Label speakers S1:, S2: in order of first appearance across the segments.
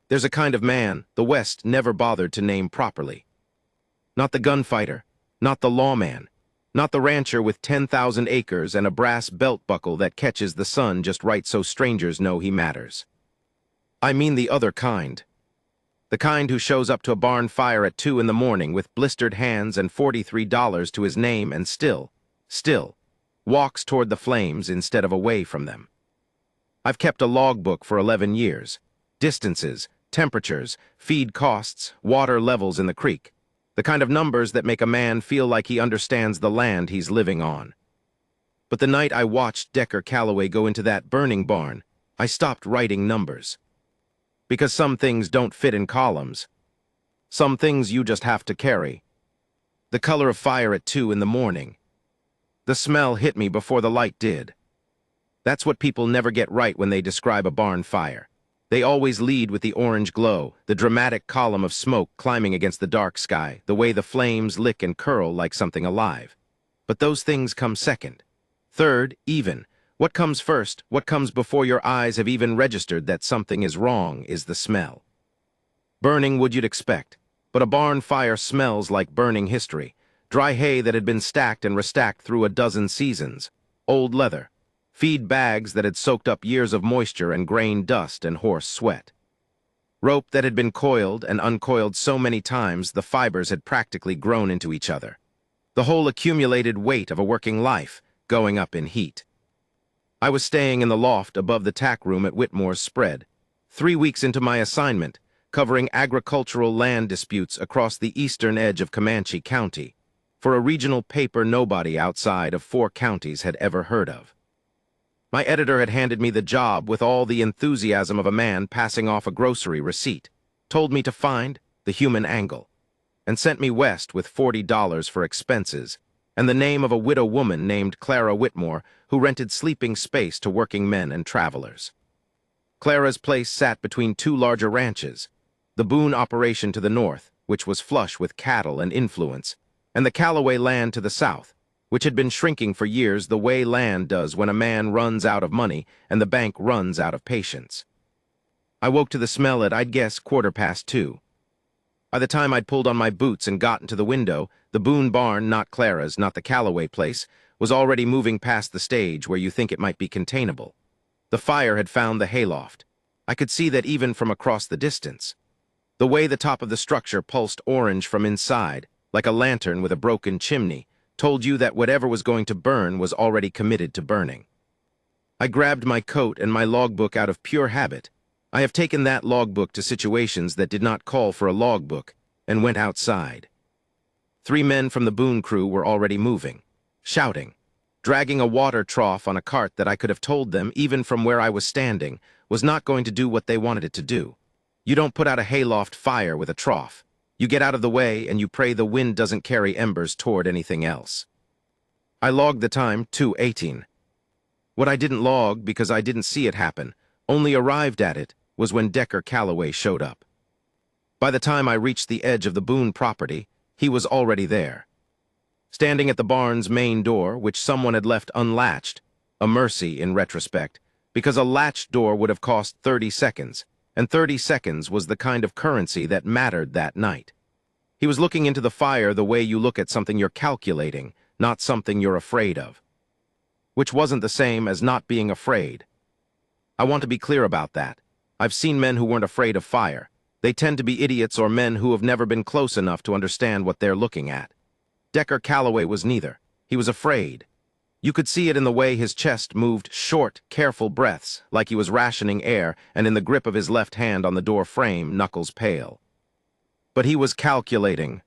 S1: There's a kind of man the West never bothered to name properly. Not the gunfighter, not the lawman, not the rancher with 10,000 acres and a brass belt buckle that catches the sun just right so strangers know he matters. I mean the other kind. The kind who shows up to a barn fire at 2 in the morning with blistered hands and $43 to his name and still, walks toward the flames instead of away from them. I've kept a logbook for 11 years. Distances, temperatures, feed costs, water levels in the creek. The kind of numbers that make a man feel like he understands the land he's living on. But the night I watched Decker Calloway go into that burning barn, I stopped writing numbers. Because some things don't fit in columns. Some things you just have to carry. The color of fire at 2 in the morning. The smell hit me before the light did. That's what people never get right when they describe a barn fire. They always lead with the orange glow, the dramatic column of smoke climbing against the dark sky, the way the flames lick and curl like something alive. But those things come second. Third, even. What comes first, what comes before your eyes have even registered that something is wrong, is the smell. Burning wood you'd expect, but a barn fire smells like burning history. Dry hay that had been stacked and restacked through a dozen seasons. Old leather. Feed bags that had soaked up years of moisture and grain dust and horse sweat. Rope that had been coiled and uncoiled so many times the fibers had practically grown into each other. The whole accumulated weight of a working life, going up in heat. I was staying in the loft above the tack room at Whitmore's spread, 3 weeks into my assignment, covering agricultural land disputes across the eastern edge of Comanche County, for a regional paper nobody outside of 4 counties had ever heard of. My editor had handed me the job with all the enthusiasm of a man passing off a grocery receipt, told me to find the human angle, and sent me west with $40 for expenses, and the name of a widow woman named Clara Whitmore who rented sleeping space to working men and travelers. Clara's place sat between 2 larger ranches, the Boone operation to the north, which was flush with cattle and influence, and the Calloway land to the south, which had been shrinking for years the way land does when a man runs out of money and the bank runs out of patience. I woke to the smell at, I'd guess, 2:15. By the time I'd pulled on my boots and gotten to the window, the Boone barn, not Clara's, not the Calloway place, was already moving past the stage where you think it might be containable. The fire had found the hayloft. I could see that even from across the distance. The way the top of the structure pulsed orange from inside, like a lantern with a broken chimney, told you that whatever was going to burn was already committed to burning. I grabbed my coat and my logbook out of pure habit. I have taken that logbook to situations that did not call for a logbook, and went outside. 3 men from the Boone crew were already moving, shouting, dragging a water trough on a cart that I could have told them, even from where I was standing, was not going to do what they wanted it to do. You don't put out a hayloft fire with a trough. You get out of the way and you pray the wind doesn't carry embers toward anything else. I logged the time, 2:18. What I didn't log, because I didn't see it happen, only arrived at it, was when Decker Calloway showed up. By the time I reached the edge of the Boone property, he was already there. Standing at the barn's main door, which someone had left unlatched, a mercy in retrospect, because a latched door would have cost 30 seconds, and 30 seconds was the kind of currency that mattered that night. He was looking into the fire the way you look at something you're calculating, not something you're afraid of. Which wasn't the same as not being afraid. I want to be clear about that. I've seen men who weren't afraid of fire. They tend to be idiots or men who have never been close enough to understand what they're looking at. Decker Calloway was neither. He was afraid. You could see it in the way his chest moved short, careful breaths, like he was rationing air, and in the grip of his left hand on the door frame, knuckles pale. But he was calculating.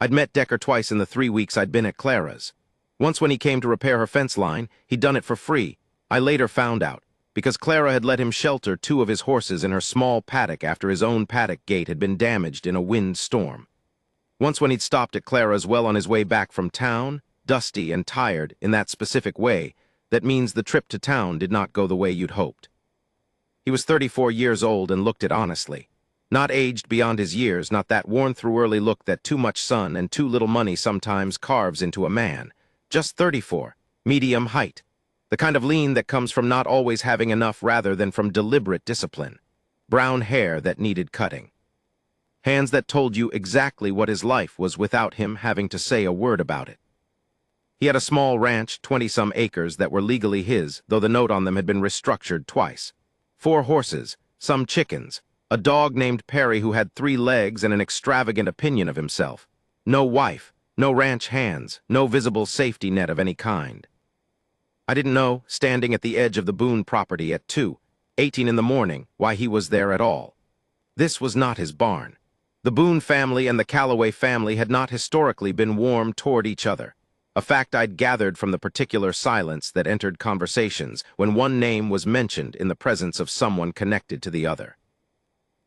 S1: I'd met Decker twice in the 3 weeks I'd been at Clara's. Once when he came to repair her fence line, he'd done it for free. I later found out, because Clara had let him shelter 2 of his horses in her small paddock after his own paddock gate had been damaged in a wind storm. Once when he'd stopped at Clara's well on his way back from town, dusty and tired in that specific way, that means the trip to town did not go the way you'd hoped. He was 34 years old and looked it honestly. Not aged beyond his years, not that worn-through early look that too much sun and too little money sometimes carves into a man. Just 34, medium height. The kind of lean that comes from not always having enough rather than from deliberate discipline. brown hair that needed cutting. Hands that told you exactly what his life was without him having to say a word about it. He had a small ranch, 20-some acres, that were legally his, though the note on them had been restructured twice. 4 horses, some chickens, a dog named Perry who had 3 legs and an extravagant opinion of himself. No wife, no ranch hands, no visible safety net of any kind. I didn't know, standing at the edge of the Boone property at 2:18 in the morning, why he was there at all. This was not his barn. The Boone family and the Calloway family had not historically been warm toward each other, a fact I'd gathered from the particular silence that entered conversations when one name was mentioned in the presence of someone connected to the other.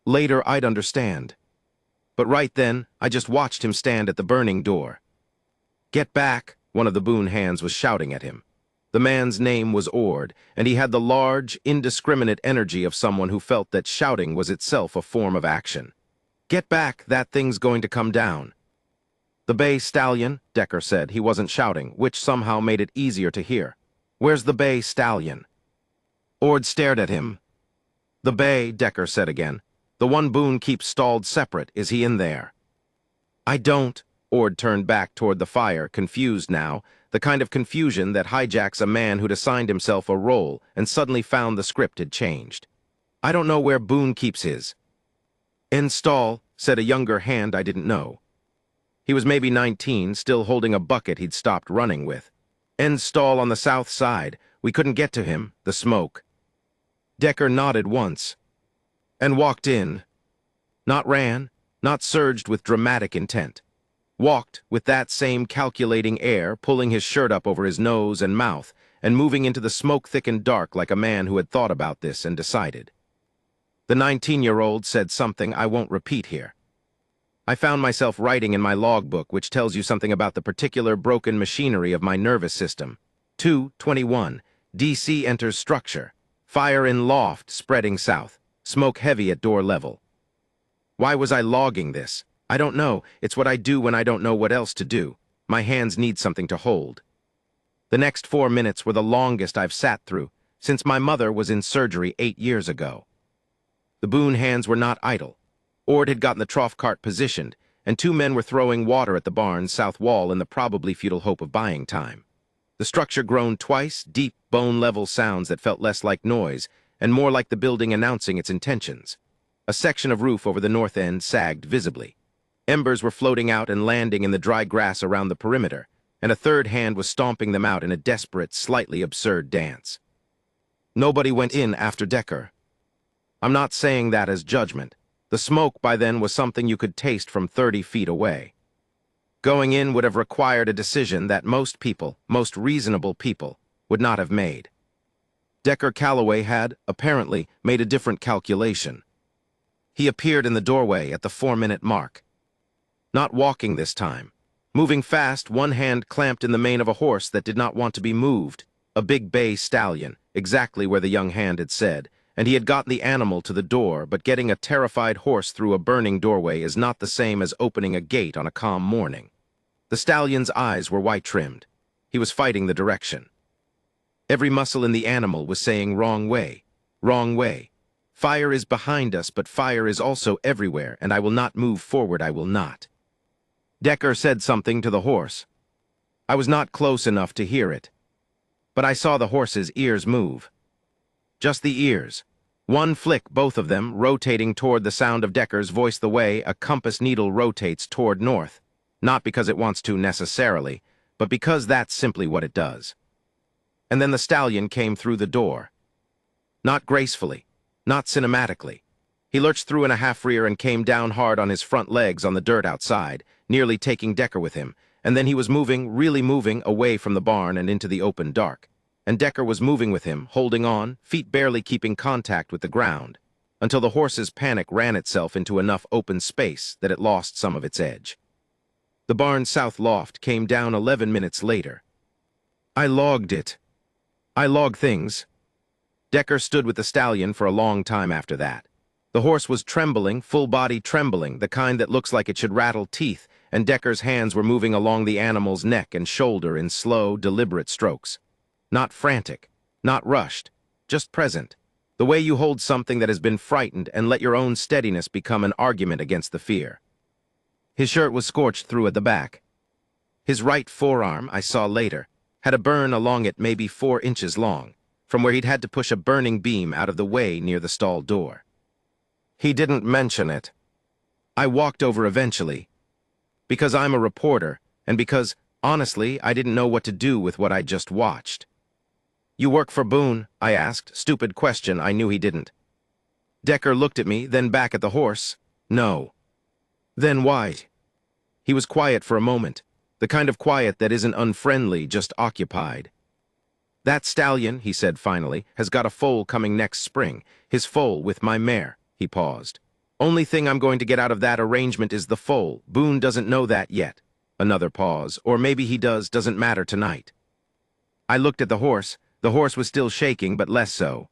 S1: Later, I'd understand. But right then, I just watched him stand at the burning door. "Get back," one of the Boone hands was shouting at him. The man's name was Ord, and he had the large, indiscriminate energy of someone who felt that shouting was itself a form of action. "Get back, that thing's going to come down." "The bay stallion," Decker said. He wasn't shouting, which somehow made it easier to hear. "Where's the bay stallion?" Ord stared at him. "The bay," Decker said again. "The one Boone keeps stalled separate. Is he in there?" "I don't." Ord turned back toward the fire, confused now, the kind of confusion that hijacks a man who'd assigned himself a role and suddenly found the script had changed. "I don't know where Boone keeps his." "In stall," said a younger hand I didn't know. He was maybe 19, still holding a bucket he'd stopped running with. "End stall on the south side. We couldn't get to him, the smoke." Decker nodded once and walked in. Not ran, not surged with dramatic intent. Walked with that same calculating air, pulling his shirt up over his nose and mouth, and moving into the smoke-thickened dark like a man who had thought about this and decided. The 19-year-old said something I won't repeat here. I found myself writing in my logbook, which tells you something about the particular broken machinery of my nervous system. 2:21, DC enters structure. Fire in loft spreading south. Smoke heavy at door level. Why was I logging this? I don't know. It's what I do when I don't know what else to do. My hands need something to hold. The next 4 minutes were the longest I've sat through since my mother was in surgery 8 years ago. The Boone hands were not idle. Ord had gotten the trough cart positioned, and 2 men were throwing water at the barn's south wall in the probably futile hope of buying time. The structure groaned twice, deep, bone-level sounds that felt less like noise and more like the building announcing its intentions. A section of roof over the north end sagged visibly. Embers were floating out and landing in the dry grass around the perimeter, and a third hand was stomping them out in a desperate, slightly absurd dance. Nobody went in after Decker. I'm not saying that as judgment. The smoke by then was something you could taste from 30 feet away. Going in would have required a decision that most people, most reasonable people, would not have made. Decker Calloway had, apparently, made a different calculation. He appeared in the doorway at the 4-minute mark. Not walking this time. Moving fast, one hand clamped in the mane of a horse that did not want to be moved, a big bay stallion, exactly where the young hand had said, and he had gotten the animal to the door, but getting a terrified horse through a burning doorway is not the same as opening a gate on a calm morning. The stallion's eyes were white-trimmed. He was fighting the direction. Every muscle in the animal was saying wrong way, wrong way. Fire is behind us, but fire is also everywhere, and I will not move forward, I will not. Decker said something to the horse. I was not close enough to hear it, but I saw the horse's ears move. Just the ears. One flick, both of them, rotating toward the sound of Decker's voice the way a compass needle rotates toward north, not because it wants to necessarily, but because that's simply what it does. And then the stallion came through the door. Not gracefully, not cinematically. He lurched through in a half-rear and came down hard on his front legs on the dirt outside, nearly taking Decker with him, and then he was moving, really moving, away from the barn and into the open dark. And Decker was moving with him, holding on, feet barely keeping contact with the ground, until the horse's panic ran itself into enough open space that it lost some of its edge. The barn's south loft came down 11 minutes later. I logged it. I log things. Decker stood with the stallion for a long time after that. The horse was trembling, full body trembling, the kind that looks like it should rattle teeth, and Decker's hands were moving along the animal's neck and shoulder in slow, deliberate strokes. Not frantic, not rushed, just present. The way you hold something that has been frightened and let your own steadiness become an argument against the fear. His shirt was scorched through at the back. His right forearm, I saw later, had a burn along it maybe 4 inches long, from where he'd had to push a burning beam out of the way near the stall door. He didn't mention it. I walked over eventually, because I'm a reporter, and because, honestly, I didn't know what to do with what I'd just watched. "You work for Boone?" I asked. Stupid question, I knew he didn't. Decker looked at me, then back at the horse. "No." "Then why?" He was quiet for a moment, the kind of quiet that isn't unfriendly, just occupied. "That stallion," he said finally, "has got a foal coming next spring. His foal with my mare." He paused. "Only thing I'm going to get out of that arrangement is the foal. Boone doesn't know that yet." Another pause. "Or maybe he does, doesn't matter tonight." I looked at the horse. The horse was still shaking, but less so.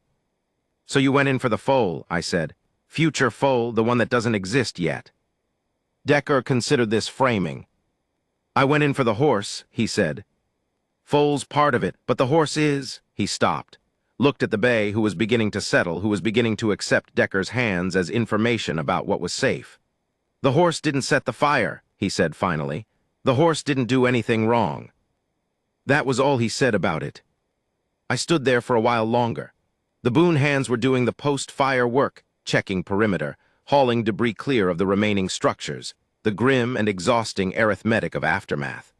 S1: "So you went in for the foal," I said. "Future foal, the one that doesn't exist yet." Decker considered this framing. "I went in for the horse," he said. "Foal's part of it, but the horse is—" He stopped, looked at the bay, who was beginning to settle, who was beginning to accept Decker's hands as information about what was safe. "The horse didn't set the fire," he said finally. "The horse didn't do anything wrong." That was all he said about it. I stood there for a while longer. The Boone hands were doing the post-fire work, checking perimeter, hauling debris clear of the remaining structures, the grim and exhausting arithmetic of aftermath.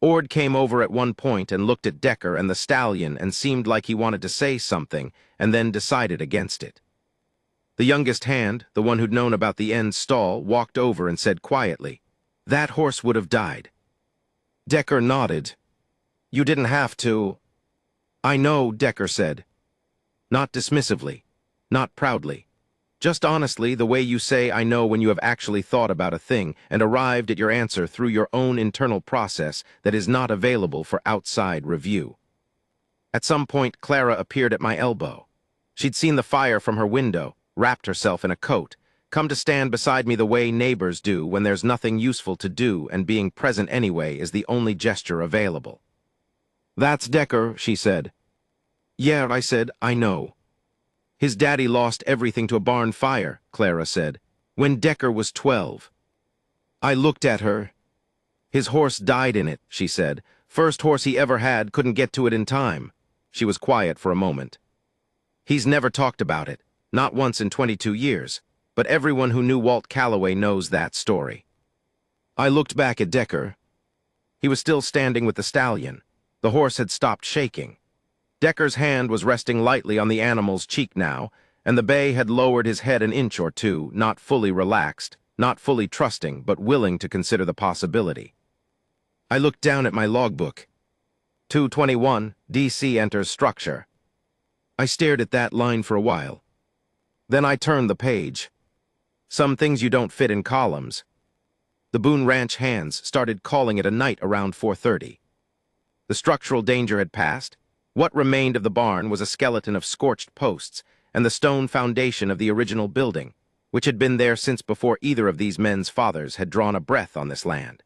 S1: Ord came over at one point and looked at Decker and the stallion and seemed like he wanted to say something and then decided against it. The youngest hand, the one who'd known about the end stall, walked over and said quietly, "That horse would have died." Decker nodded. "You didn't have to." "I know," Decker said. Not dismissively, not proudly. Just honestly, the way you say "I know" when you have actually thought about a thing and arrived at your answer through your own internal process that is not available for outside review. At some point, Clara appeared at my elbow. She'd seen the fire from her window, wrapped herself in a coat, come to stand beside me the way neighbors do when there's nothing useful to do and being present anyway is the only gesture available. "That's Decker," she said. "Yeah," I said, "I know." "His daddy lost everything to a barn fire," Clara said, "when Decker was 12. I looked at her. "His horse died in it," she said. "First horse he ever had, couldn't get to it in time." She was quiet for a moment. "He's never talked about it, not once in 22 years, but everyone who knew Walt Calloway knows that story." I looked back at Decker. He was still standing with the stallion. The horse had stopped shaking. Decker's hand was resting lightly on the animal's cheek now, and the bay had lowered his head an inch or two, not fully relaxed, not fully trusting, but willing to consider the possibility. I looked down at my logbook. 221, DC enters structure. I stared at that line for a while. Then I turned the page. Some things you don't fit in columns. The Boone Ranch hands started calling it a night around 4:30. The structural danger had passed. What remained of the barn was a skeleton of scorched posts and the stone foundation of the original building, which had been there since before either of these men's fathers had drawn a breath on this land.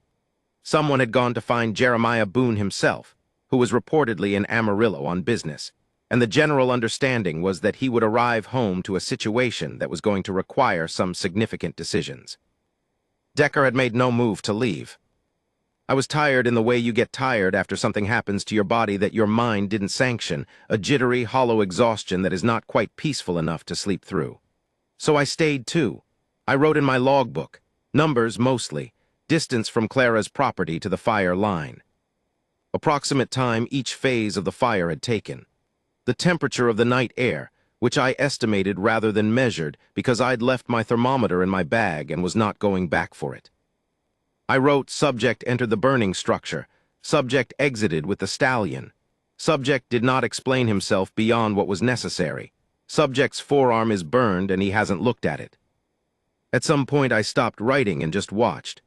S1: Someone had gone to find Jeremiah Boone himself, who was reportedly in Amarillo on business, and the general understanding was that he would arrive home to a situation that was going to require some significant decisions. Decker had made no move to leave. I was tired in the way you get tired after something happens to your body that your mind didn't sanction, a jittery, hollow exhaustion that is not quite peaceful enough to sleep through. So I stayed too. I wrote in my logbook, numbers mostly, distance from Clara's property to the fire line. Approximate time each phase of the fire had taken. The temperature of the night air, which I estimated rather than measured because I'd left my thermometer in my bag and was not going back for it. I wrote subject entered the burning structure, subject exited with the stallion. Subject did not explain himself beyond what was necessary. Subject's forearm is burned and he hasn't looked at it. At some point I stopped writing and just watched.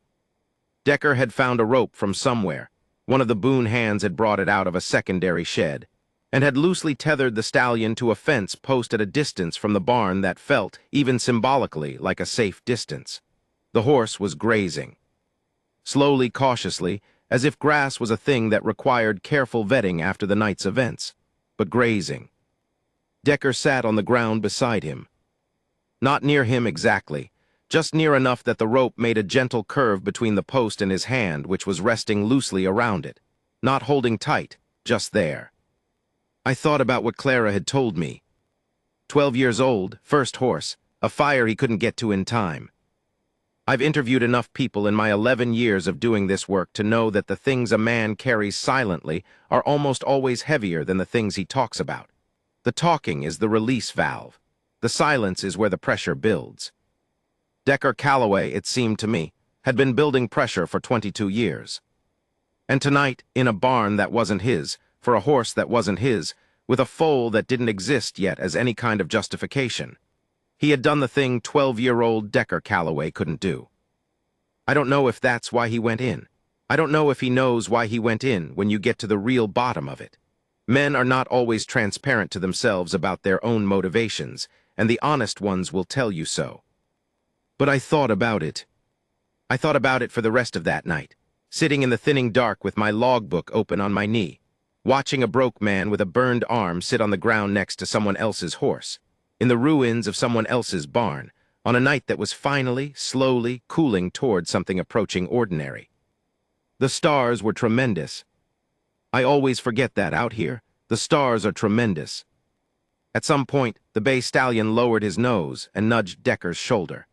S1: Decker had found a rope from somewhere. One of the Boone hands had brought it out of a secondary shed, and had loosely tethered the stallion to a fence post at a distance from the barn that felt, even symbolically, like a safe distance. The horse was grazing. Slowly, cautiously, as if grass was a thing that required careful vetting after the night's events, but grazing. Decker sat on the ground beside him. Not near him exactly, just near enough that the rope made a gentle curve between the post and his hand, which was resting loosely around it. Not holding tight, just there. I thought about what Clara had told me. 12 years old, first horse, a fire he couldn't get to in time. I've interviewed enough people in my 11 years of doing this work to know that the things a man carries silently are almost always heavier than the things he talks about. The talking is the release valve. The silence is where the pressure builds. Decker Calloway, it seemed to me, had been building pressure for 22 years. And tonight, in a barn that wasn't his, for a horse that wasn't his, with a foal that didn't exist yet as any kind of justification, he had done the thing 12-year-old Decker Calloway couldn't do. I don't know if that's why he went in. I don't know if he knows why he went in when you get to the real bottom of it. Men are not always transparent to themselves about their own motivations, and the honest ones will tell you so. But I thought about it. I thought about it for the rest of that night, sitting in the thinning dark with my logbook open on my knee, watching a broke man with a burned arm sit on the ground next to someone else's horse, in the ruins of someone else's barn, on a night that was finally, slowly cooling toward something approaching ordinary. The stars were tremendous. I always forget that out here. The stars are tremendous. At some point, the bay stallion lowered his nose and nudged Decker's shoulder.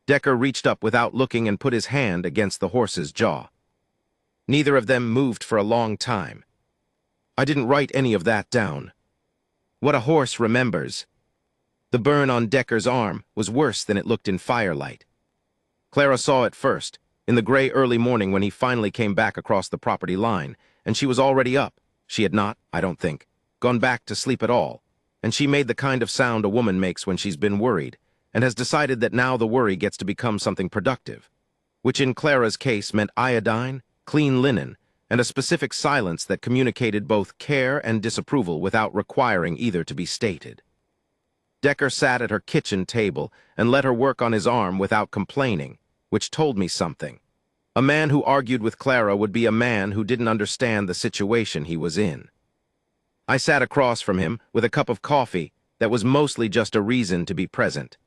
S1: Decker reached up without looking and put his hand against the horse's jaw. Neither of them moved for a long time. I didn't write any of that down. What a horse remembers. The burn on Decker's arm was worse than it looked in firelight. Clara saw it first, in the gray early morning when he finally came back across the property line, and she was already up. She had not, I don't think, gone back to sleep at all, and she made the kind of sound a woman makes when she's been worried, and has decided that now the worry gets to become something productive, which in Clara's case meant iodine, clean linen, and a specific silence that communicated both care and disapproval without requiring either to be stated. Decker sat at her kitchen table and let her work on his arm without complaining, which told me something. A man who argued with Clara would be a man who didn't understand the situation he was in. I sat across from him with a cup of coffee that was mostly just a reason to be present.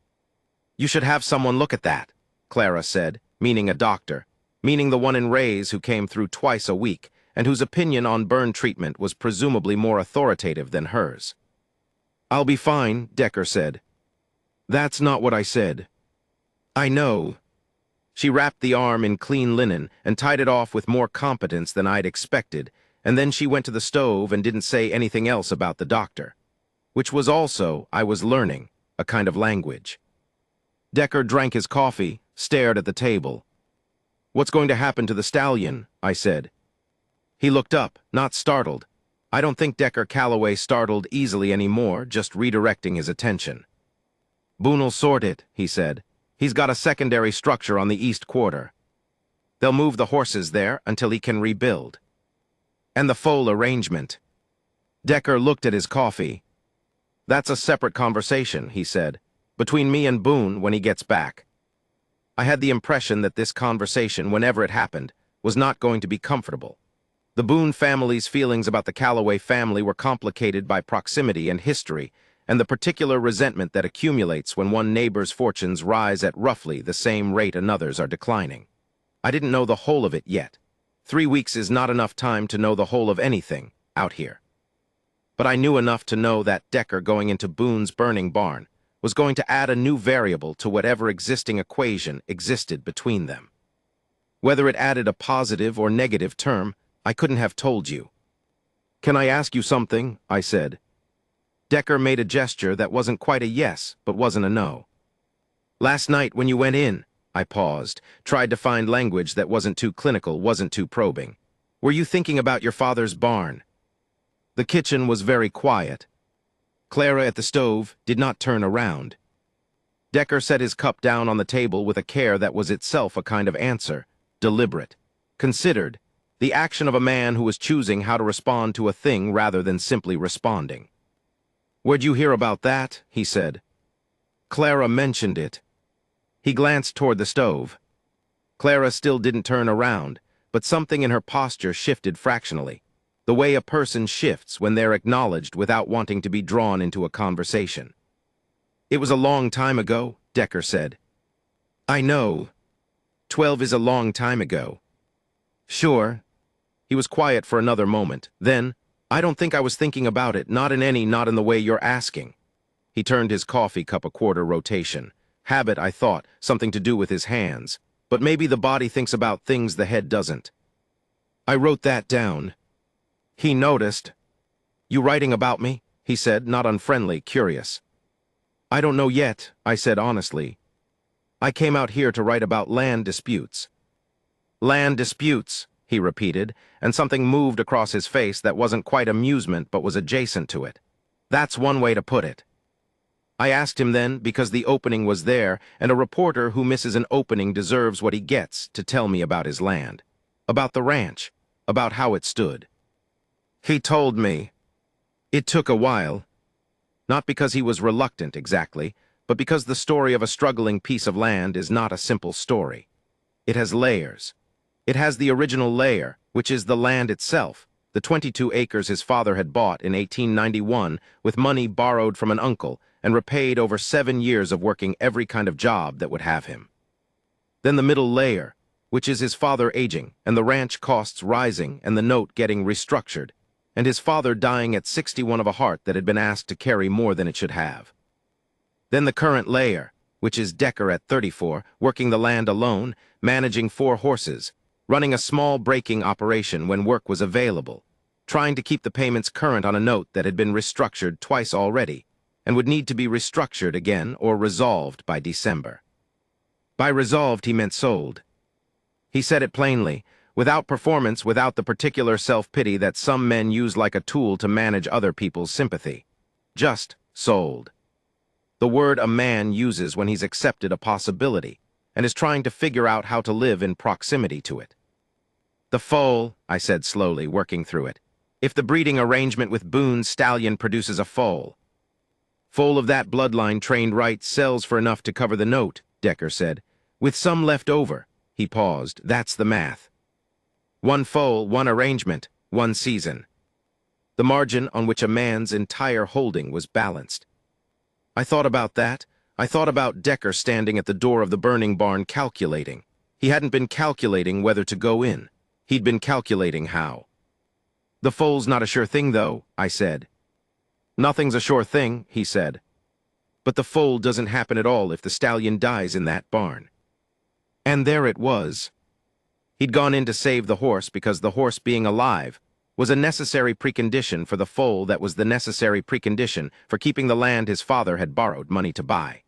S1: "You should have someone look at that," Clara said, meaning a doctor, meaning the one in Ray's who came through twice a week and whose opinion on burn treatment was presumably more authoritative than hers. "I'll be fine," Decker said. "That's not what I said." "I know." She wrapped the arm in clean linen and tied it off with more competence than I'd expected, and then she went to the stove and didn't say anything else about the doctor, which was also, I was learning, a kind of language. Decker drank his coffee, stared at the table. "What's going to happen to the stallion?" I said. He looked up, not startled. I don't think Decker Calloway startled easily anymore, just redirecting his attention. "Boone'll sort it," he said. "He's got a secondary structure on the east quarter. They'll move the horses there until he can rebuild. And the foal arrangement." Decker looked at his coffee. "That's a separate conversation," he said, "between me and Boone when he gets back." I had the impression that this conversation, whenever it happened, was not going to be comfortable. The Boone family's feelings about the Calloway family were complicated by proximity and history, and the particular resentment that accumulates when one neighbor's fortunes rise at roughly the same rate another's are declining. I didn't know the whole of it yet. 3 weeks is not enough time to know the whole of anything, out here. But I knew enough to know that Decker going into Boone's burning barn was going to add a new variable to whatever existing equation existed between them. Whether it added a positive or negative term, I couldn't have told you. "Can I ask you something?" I said. Decker made a gesture that wasn't quite a yes, but wasn't a no. "Last night when you went in," I paused, tried to find language that wasn't too clinical, wasn't too probing. "Were you thinking about your father's barn?" The kitchen was very quiet. Clara at the stove did not turn around. Decker set his cup down on the table with a care that was itself a kind of answer, deliberate, considered, the action of a man who was choosing how to respond to a thing rather than simply responding. "Where'd you hear about that?" he said. "Clara mentioned it." He glanced toward the stove. Clara still didn't turn around, but something in her posture shifted fractionally. the way a person shifts when they're acknowledged without wanting to be drawn into a conversation. "It was a long time ago," Decker said. "I know. 12 is a long time ago." "Sure." He was quiet for another moment. Then, "I don't think I was thinking about it, not in the way you're asking." He turned his coffee cup a quarter rotation. Habit, I thought, something to do with his hands. But maybe the body thinks about things the head doesn't. "I wrote that down." He noticed. "You writing about me?" he said, not unfriendly, curious. "I don't know yet," I said honestly. "I came out here to write about land disputes." "Land disputes," he repeated, and something moved across his face that wasn't quite amusement but was adjacent to it. "That's one way to put it." I asked him then, because the opening was there, and a reporter who misses an opening deserves what he gets, to tell me about his land, about the ranch, about how it stood. He told me. It took a while. Not because he was reluctant exactly, but because the story of a struggling piece of land is not a simple story. It has layers. It has the original layer, which is the land itself, the 22 acres his father had bought in 1891 with money borrowed from an uncle and repaid over 7 years of working every kind of job that would have him. Then the middle layer, which is his father aging and the ranch costs rising and the note getting restructured, and his father dying at 61 of a heart that had been asked to carry more than it should have. Then the current layer, which is Decker at 34, working the land alone, managing 4 horses, running a small braking operation when work was available, trying to keep the payments current on a note that had been restructured twice already, and would need to be restructured again or resolved by December. By resolved, he meant sold. He said it plainly, without performance, without the particular self-pity that some men use like a tool to manage other people's sympathy. Just sold. The word a man uses when he's accepted a possibility and is trying to figure out how to live in proximity to it. "The foal," I said slowly, working through it. "If the breeding arrangement with Boone's Stallion produces a foal. Foal of that bloodline trained right sells for enough to cover the note," Decker said. "With some left over." He paused. "That's the math. 1 foal, 1 arrangement, 1 season." The margin on which a man's entire holding was balanced. I thought about that. I thought about Decker standing at the door of the burning barn calculating. He hadn't been calculating whether to go in. He'd been calculating how. "The foal's not a sure thing, though," I said. "Nothing's a sure thing," he said. "But the foal doesn't happen at all if the stallion dies in that barn." And there it was. He'd gone in to save the horse because the horse being alive was a necessary precondition for the foal that was the necessary precondition for keeping the land his father had borrowed money to buy.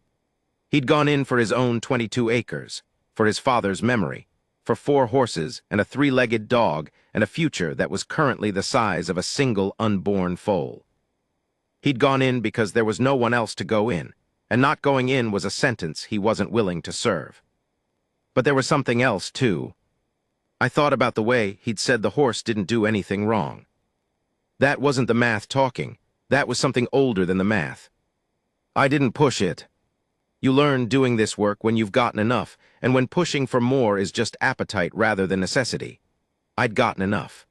S1: He'd gone in for his own 22 acres, for his father's memory, for 4 horses and a 3-legged dog and a future that was currently the size of a single unborn foal. He'd gone in because there was no one else to go in, and not going in was a sentence he wasn't willing to serve. But there was something else, too. I thought about the way he'd said the horse didn't do anything wrong. That wasn't the math talking. That was something older than the math. I didn't push it. You learn doing this work when you've gotten enough, and when pushing for more is just appetite rather than necessity. I'd gotten enough.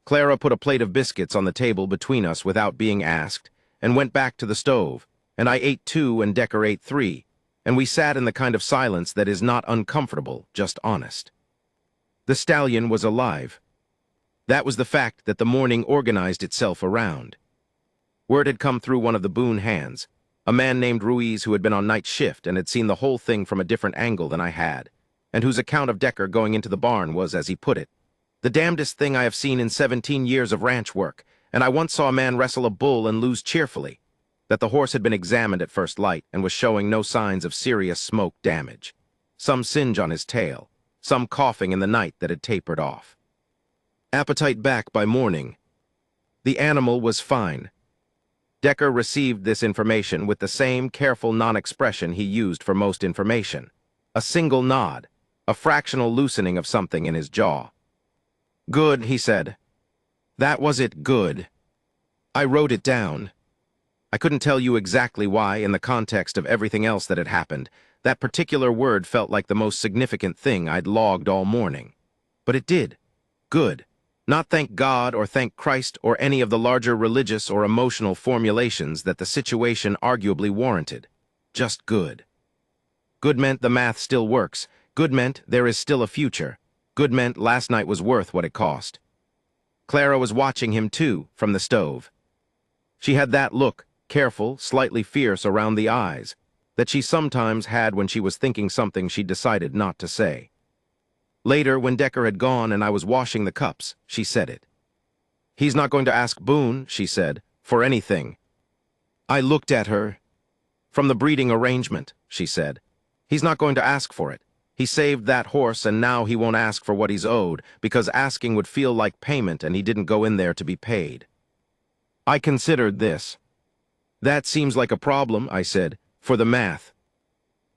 S1: Clara put a plate of biscuits on the table between us without being asked, and went back to the stove, and I ate 2 and Decker ate 3, and we sat in the kind of silence that is not uncomfortable, just honest. The stallion was alive. That was the fact that the morning organized itself around. Word had come through one of the Boone hands, a man named Ruiz who had been on night shift and had seen the whole thing from a different angle than I had, and whose account of Decker going into the barn was, as he put it, "the damnedest thing I have seen in 17 years of ranch work, and I once saw a man wrestle a bull and lose cheerfully," that the horse had been examined at first light and was showing no signs of serious smoke damage, some singe on his tail, some coughing in the night that had tapered off. Appetite back by morning. The animal was fine. Decker received this information with the same careful non-expression he used for most information. A single nod, a fractional loosening of something in his jaw. "Good," he said. "That was it, good." I wrote it down. I couldn't tell you exactly why, in the context of everything else that had happened. That particular word felt like the most significant thing I'd logged all morning. But it did. Good. Not thank God or thank Christ or any of the larger religious or emotional formulations that the situation arguably warranted. Just good. Good meant the math still works. Good meant there is still a future. Good meant last night was worth what it cost. Clara was watching him too, from the stove. She had that look, careful, slightly fierce around the eyes, that she sometimes had when she was thinking something she decided not to say. Later, when Decker had gone and I was washing the cups, she said it. "He's not going to ask Boone," she said, "for anything." I looked at her. "From the breeding arrangement," she said. "He's not going to ask for it. He saved that horse and now he won't ask for what he's owed, because asking would feel like payment and he didn't go in there to be paid." I considered this. "That seems like a problem," I said, "for the math."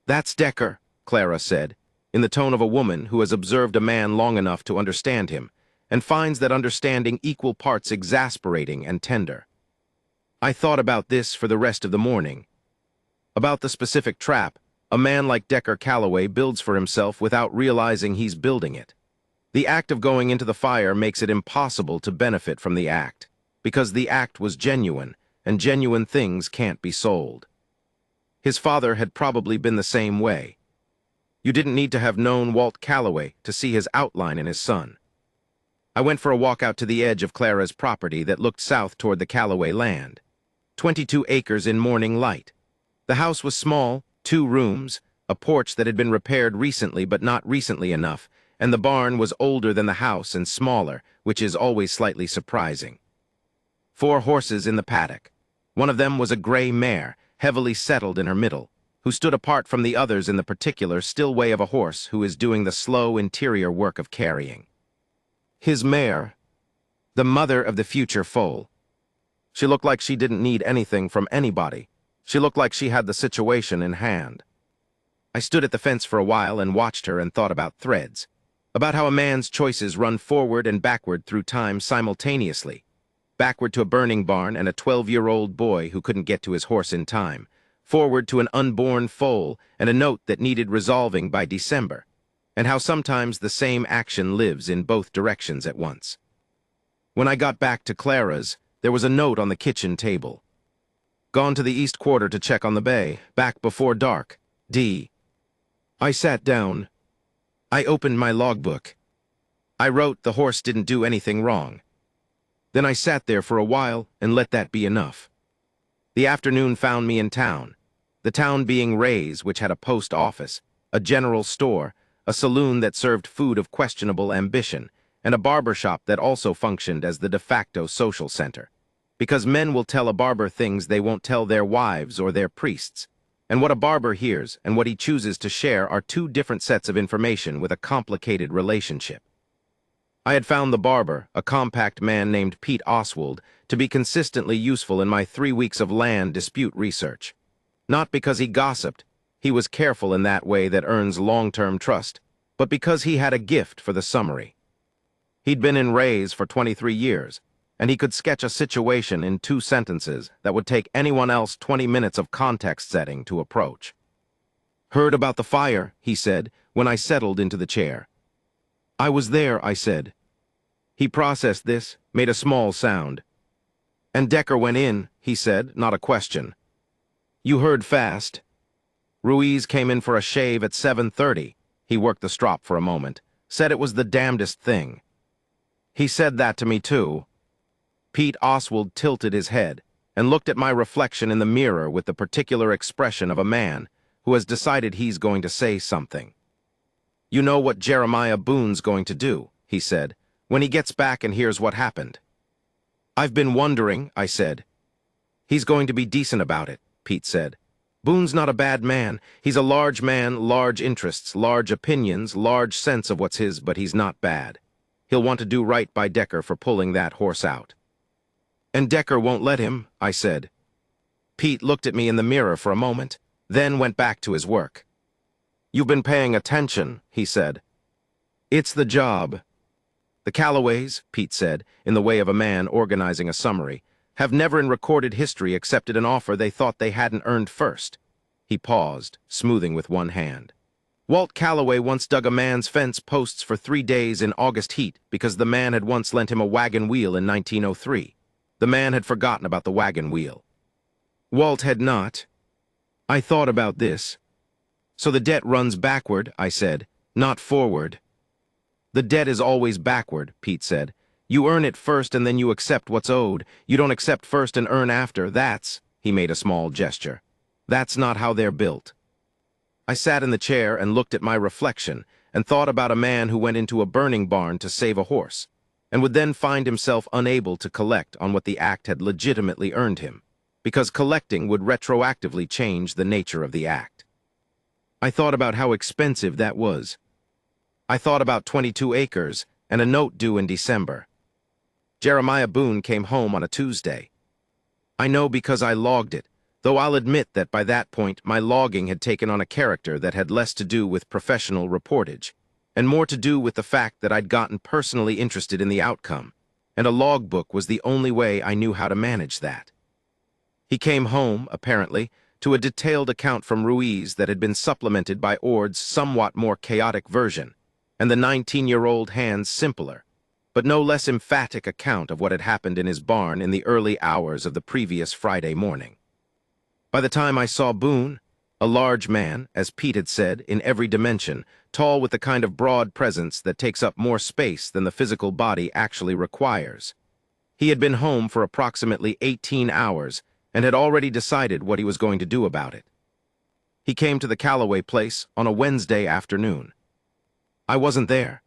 S1: "That's Decker," Clara said, in the tone of a woman who has observed a man long enough to understand him, and finds that understanding equal parts exasperating and tender. I thought about this for the rest of the morning. About the specific trap a man like Decker Calloway builds for himself without realizing he's building it. The act of going into the fire makes it impossible to benefit from the act, because the act was genuine, and genuine things can't be sold. His father had probably been the same way. You didn't need to have known Walt Calloway to see his outline in his son. I went for a walk out to the edge of Clara's property that looked south toward the Calloway land. 22 acres in morning light. The house was small, 2 rooms, a porch that had been repaired recently but not recently enough, and the barn was older than the house and smaller, which is always slightly surprising. 4 horses in the paddock. One of them was a gray mare, heavily settled in her middle, who stood apart from the others in the particular still way of a horse who is doing the slow interior work of carrying. His mare, the mother of the future foal. She looked like she didn't need anything from anybody. She looked like she had the situation in hand. I stood at the fence for a while and watched her and thought about threads, about how a man's choices run forward and backward through time simultaneously, backward to a burning barn and a 12-year-old boy who couldn't get to his horse in time, forward to an unborn foal and a note that needed resolving by December, and how sometimes the same action lives in both directions at once. When I got back to Clara's, there was a note on the kitchen table. "Gone to the east quarter to check on the bay, back before dark, D." I sat down. I opened my logbook. I wrote the horse didn't do anything wrong. Then I sat there for a while and let that be enough. The afternoon found me in town. The town being Ray's, which had a post office, a general store, a saloon that served food of questionable ambition, and a barber shop that also functioned as the de facto social center. Because men will tell a barber things they won't tell their wives or their priests, and what a barber hears and what he chooses to share are 2 different sets of information with a complicated relationship. I had found the barber, a compact man named Pete Oswald, to be consistently useful in my 3 weeks of land dispute research. Not because he gossiped, he was careful in that way that earns long-term trust, but because he had a gift for the summary. He'd been in Ray's for 23 years, and he could sketch a situation in 2 sentences that would take anyone else 20 minutes of context setting to approach. "Heard about the fire," he said, when I settled into the chair. "I was there," I said. He processed this, made a small sound. "And Decker went in," he said, not a question. "You heard fast. Ruiz came in for a shave at 7:30. He worked the strop for a moment. Said it was the damnedest thing. He said that to me, too." Pete Oswald tilted his head and looked at my reflection in the mirror with the particular expression of a man who has decided he's going to say something. "You know what Jeremiah Boone's going to do," he said, "when he gets back and hears what happened." "I've been wondering," I said. "He's going to be decent about it," Pete said. "Boone's not a bad man. He's a large man, large interests, large opinions, large sense of what's his, but he's not bad. He'll want to do right by Decker for pulling that horse out." "And Decker won't let him," I said. Pete looked at me in the mirror for a moment, then went back to his work. "You've been paying attention," he said. "It's the job. The Calloways," Pete said, in the way of a man organizing a summary, "have never in recorded history accepted an offer they thought they hadn't earned first." He paused, smoothing with one hand. Walt Calloway once dug a man's fence posts for 3 days in August heat because the man had once lent him a wagon wheel in 1903. The man had forgotten about the wagon wheel. Walt had not. I thought about this. So the debt runs backward, I said, not forward. The debt is always backward, Pete said. You earn it first and then you accept what's owed. You don't accept first and earn after. He made a small gesture. That's not how they're built. I sat in the chair and looked at my reflection and thought about a man who went into a burning barn to save a horse and would then find himself unable to collect on what the act had legitimately earned him, because collecting would retroactively change the nature of the act. I thought about how expensive that was. I thought about 22 acres and a note due in December. Jeremiah Boone came home on a Tuesday. I know because I logged it, though I'll admit that by that point my logging had taken on a character that had less to do with professional reportage, and more to do with the fact that I'd gotten personally interested in the outcome, and a logbook was the only way I knew how to manage that. He came home, apparently, to a detailed account from Ruiz that had been supplemented by Ord's somewhat more chaotic version, and the 19-year-old hand's simpler, but no less emphatic account of what had happened in his barn in the early hours of the previous Friday morning. By the time I saw Boone, a large man, as Pete had said, in every dimension, tall with the kind of broad presence that takes up more space than the physical body actually requires. He had been home for approximately 18 hours and had already decided what he was going to do about it. He came to the Calloway place on a Wednesday afternoon. I wasn't there,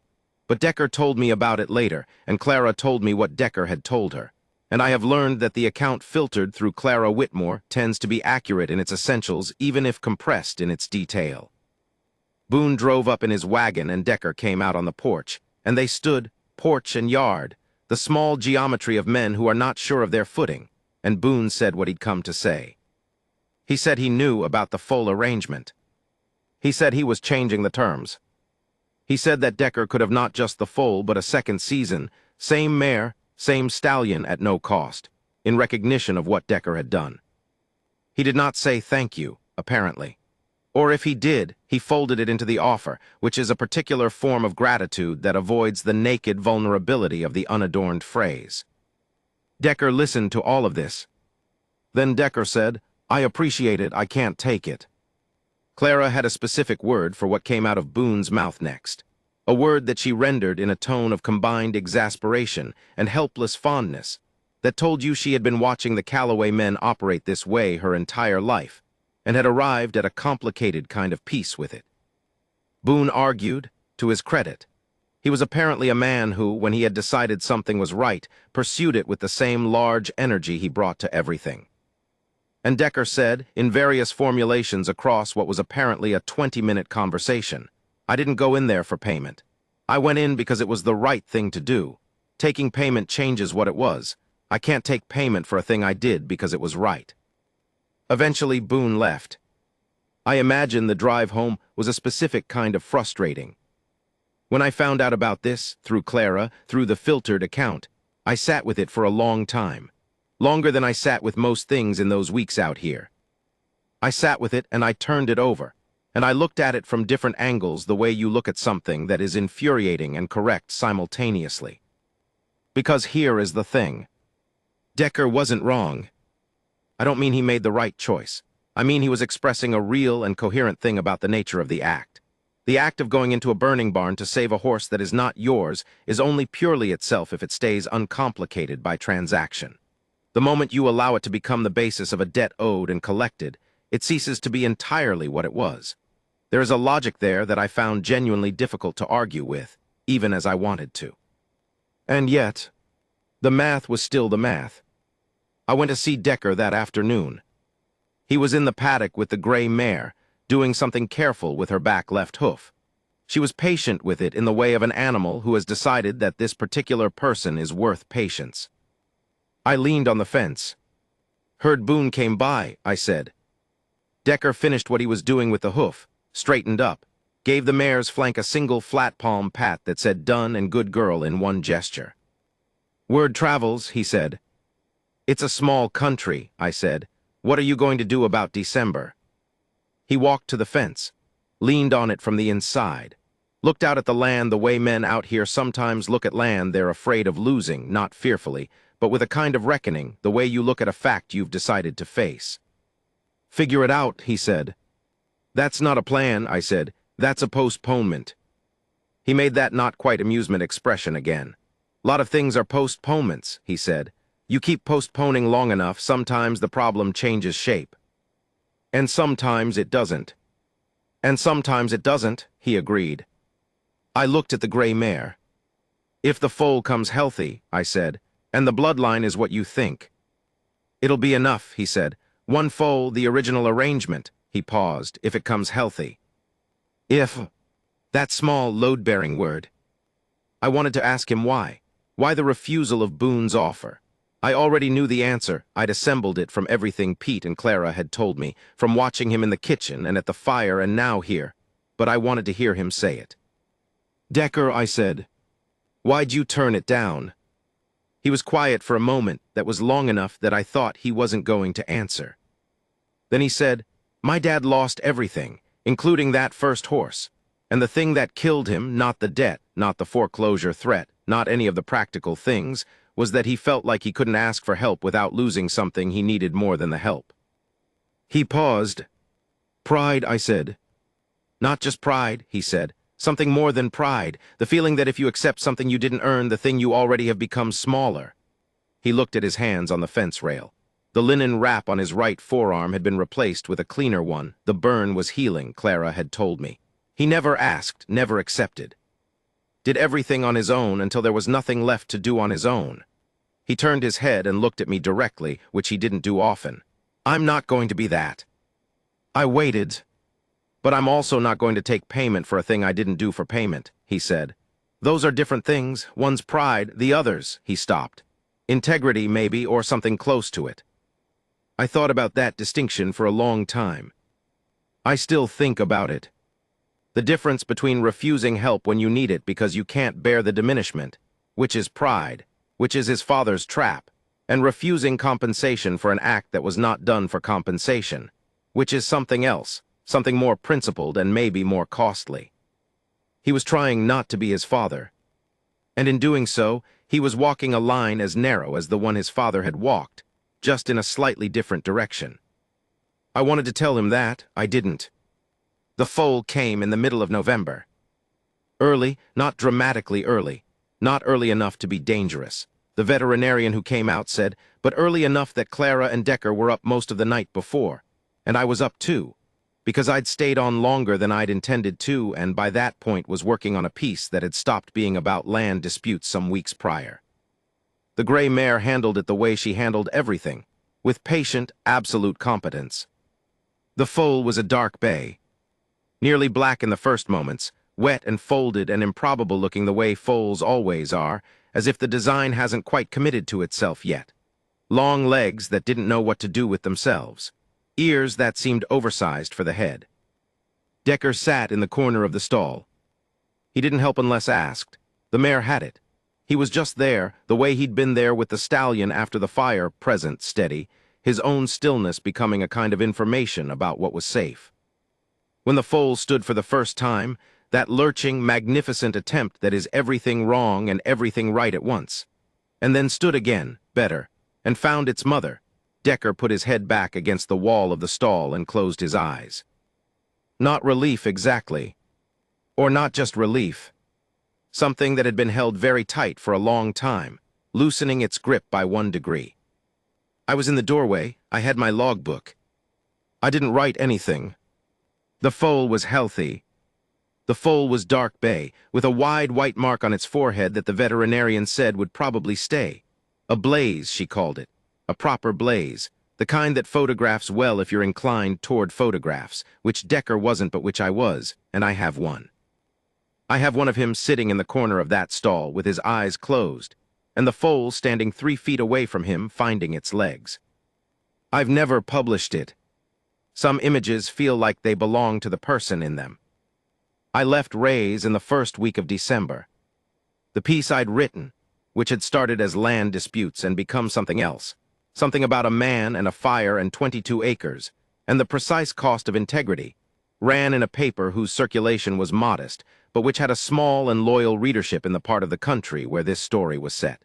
S1: but Decker told me about it later, and Clara told me what Decker had told her, and I have learned that the account filtered through Clara Whitmore tends to be accurate in its essentials even if compressed in its detail. Boone drove up in his wagon and Decker came out on the porch, and they stood, porch and yard, the small geometry of men who are not sure of their footing, and Boone said what he'd come to say. He said he knew about the full arrangement. He said he was changing the terms. He said that Decker could have not just the foal but a second season, same mare, same stallion at no cost, in recognition of what Decker had done. He did not say thank you, apparently. Or if he did, he folded it into the offer, which is a particular form of gratitude that avoids the naked vulnerability of the unadorned phrase. Decker listened to all of this. Then Decker said, I appreciate it, I can't take it. Clara had a specific word for what came out of Boone's mouth next, a word that she rendered in a tone of combined exasperation and helpless fondness that told you she had been watching the Calloway men operate this way her entire life and had arrived at a complicated kind of peace with it. Boone argued, to his credit. He was apparently a man who, when he had decided something was right, pursued it with the same large energy he brought to everything. And Decker said, in various formulations across what was apparently a 20-minute conversation, I didn't go in there for payment. I went in because it was the right thing to do. Taking payment changes what it was. I can't take payment for a thing I did because it was right. Eventually, Boone left. I imagine the drive home was a specific kind of frustrating. When I found out about this, through Clara, through the filtered account, I sat with it for a long time. Longer than I sat with most things in those weeks out here. I sat with it and I turned it over, and I looked at it from different angles the way you look at something that is infuriating and correct simultaneously. Because here is the thing. Decker wasn't wrong. I don't mean he made the right choice. I mean he was expressing a real and coherent thing about the nature of the act. The act of going into a burning barn to save a horse that is not yours is only purely itself if it stays uncomplicated by transaction. The moment you allow it to become the basis of a debt owed and collected, it ceases to be entirely what it was. There is a logic there that I found genuinely difficult to argue with, even as I wanted to. And yet, the math was still the math. I went to see Decker that afternoon. He was in the paddock with the gray mare, doing something careful with her back left hoof. She was patient with it in the way of an animal who has decided that this particular person is worth patience. I leaned on the fence. Heard Boone came by, I said. Decker finished what he was doing with the hoof, straightened up, gave the mare's flank a single flat palm pat that said done and good girl in one gesture. Word travels, he said. It's a small country, I said. What are you going to do about December? He walked to the fence, leaned on it from the inside, looked out at the land the way men out here sometimes look at land they're afraid of losing, not fearfully, but with a kind of reckoning, the way you look at a fact you've decided to face. "Figure it out," he said. "That's not a plan," I said. "That's a postponement." He made that not quite amusement expression again. "Lot of things are postponements," he said. "You keep postponing long enough, sometimes the problem changes shape. And sometimes it doesn't." "And sometimes it doesn't," he agreed. I looked at the gray mare. "If the foal comes healthy," I said, "and the bloodline is what you think." "It'll be enough," he said. "One foal, the original arrangement," he paused, "if it comes healthy." If, that small, load-bearing word. I wanted to ask him why. Why the refusal of Boone's offer? I already knew the answer. I'd assembled it from everything Pete and Clara had told me, from watching him in the kitchen and at the fire and now here. But I wanted to hear him say it. "Decker," I said, "why'd you turn it down?" He was quiet for a moment that was long enough that I thought he wasn't going to answer. Then he said, "My dad lost everything, including that first horse. And the thing that killed him, not the debt, not the foreclosure threat, not any of the practical things, was that he felt like he couldn't ask for help without losing something he needed more than the help." He paused. "Pride," I said. "Not just pride," he said. "Something more than pride, the feeling that if you accept something you didn't earn, the thing you already have become smaller." He looked at his hands on the fence rail. The linen wrap on his right forearm had been replaced with a cleaner one. The burn was healing, Clara had told me. He never asked, never accepted. Did everything on his own until there was nothing left to do on his own. He turned his head and looked at me directly, which he didn't do often. "I'm not going to be that." I waited. "But I'm also not going to take payment for a thing I didn't do for payment," he said. "Those are different things. One's pride, the other's," he stopped. "Integrity, maybe, or something close to it." I thought about that distinction for a long time. I still think about it. The difference between refusing help when you need it because you can't bear the diminishment, which is pride, which is his father's trap, and refusing compensation for an act that was not done for compensation, which is something else, something more principled and maybe more costly. He was trying not to be his father. And in doing so, he was walking a line as narrow as the one his father had walked, just in a slightly different direction. I wanted to tell him that. I didn't. The foal came in the middle of November. Early, not dramatically early, not early enough to be dangerous. The veterinarian who came out said, but early enough that Clara and Decker were up most of the night before, and I was up too, because I'd stayed on longer than I'd intended to, and by that point was working on a piece that had stopped being about land disputes some weeks prior. The gray mare handled it the way she handled everything, with patient, absolute competence. The foal was a dark bay, nearly black in the first moments, wet and folded and improbable looking the way foals always are, as if the design hasn't quite committed to itself yet. Long legs that didn't know what to do with themselves. Ears that seemed oversized for the head. Decker sat in the corner of the stall. He didn't help unless asked. The mare had it. He was just there, the way he'd been there with the stallion after the fire, present, steady, his own stillness becoming a kind of information about what was safe. When the foal stood for the first time, that lurching, magnificent attempt that is everything wrong and everything right at once, and then stood again, better, and found its mother, Decker put his head back against the wall of the stall and closed his eyes. Not relief exactly. Or not just relief. Something that had been held very tight for a long time, loosening its grip by 1 degree. I was in the doorway. I had my logbook. I didn't write anything. The foal was healthy. The foal was dark bay, with a wide white mark on its forehead that the veterinarian said would probably stay. A blaze, she called it. A proper blaze. The kind that photographs well if you're inclined toward photographs, which Decker wasn't but which I was, and I have one. I have one of him sitting in the corner of that stall with his eyes closed, and the foal standing 3 feet away from him finding its legs. I've never published it. Some images feel like they belong to the person in them. I left Ray's in the first week of December. The piece I'd written, which had started as land disputes and become something else, something about a man and a fire and 22 acres, and the precise cost of integrity, ran in a paper whose circulation was modest, but which had a small and loyal readership in the part of the country where this story was set.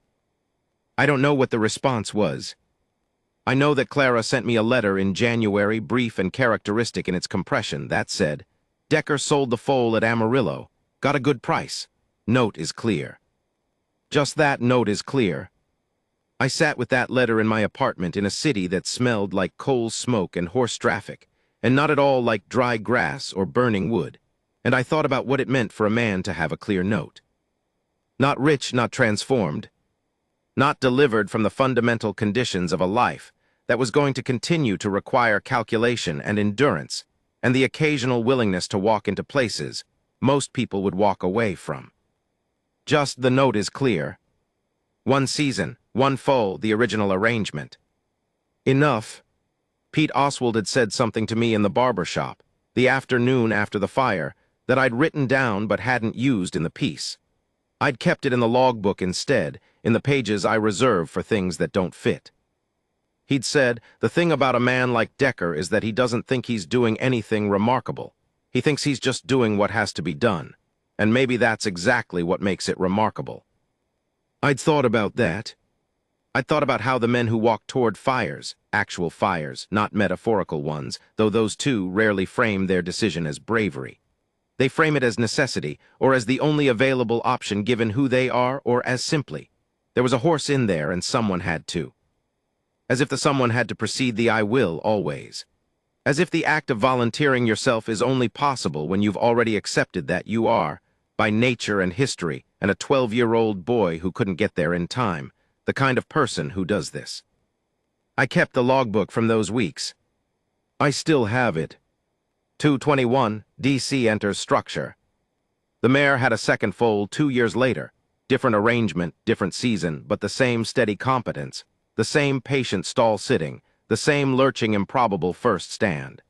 S1: I don't know what the response was. I know that Clara sent me a letter in January, brief and characteristic in its compression, that said, "Decker sold the foal at Amarillo. Got a good price. Note is clear." Just that note is clear. I sat with that letter in my apartment in a city that smelled like coal smoke and horse traffic, and not at all like dry grass or burning wood, and I thought about what it meant for a man to have a clear note. Not rich, not transformed, not delivered from the fundamental conditions of a life that was going to continue to require calculation and endurance, and the occasional willingness to walk into places most people would walk away from. Just the note is clear. One season, one foal, the original arrangement. Enough. Pete Oswald had said something to me in the barber shop, the afternoon after the fire, that I'd written down but hadn't used in the piece. I'd kept it in the logbook instead, in the pages I reserve for things that don't fit. He'd said, the thing about a man like Decker is that he doesn't think he's doing anything remarkable. He thinks he's just doing what has to be done. And maybe that's exactly what makes it remarkable. I'd thought about that. I'd thought about how the men who walk toward fires, actual fires, not metaphorical ones, though those too rarely frame their decision as bravery. They frame it as necessity, or as the only available option given who they are, or as simply, there was a horse in there and someone had to. As if the someone had to precede the I will always. As if the act of volunteering yourself is only possible when you've already accepted that you are, by nature and history, and a 12-year-old boy who couldn't get there in time, the kind of person who does this. I kept the logbook from those weeks. I still have it. 2/21, D.C. enters structure. The mare had a second foal 2 years later. Different arrangement, different season, but the same steady competence, the same patient stall sitting, the same lurching improbable first stand.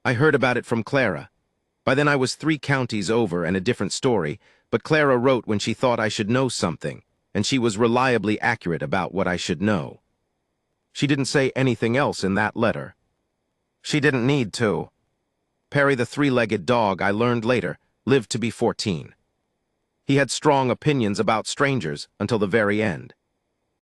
S1: I heard about it from Clara. By then I was 3 counties over and a different story, but Clara wrote when she thought I should know something, and she was reliably accurate about what I should know. She didn't say anything else in that letter. She didn't need to. Perry the 3-legged dog, I learned later, lived to be 14. He had strong opinions about strangers until the very end.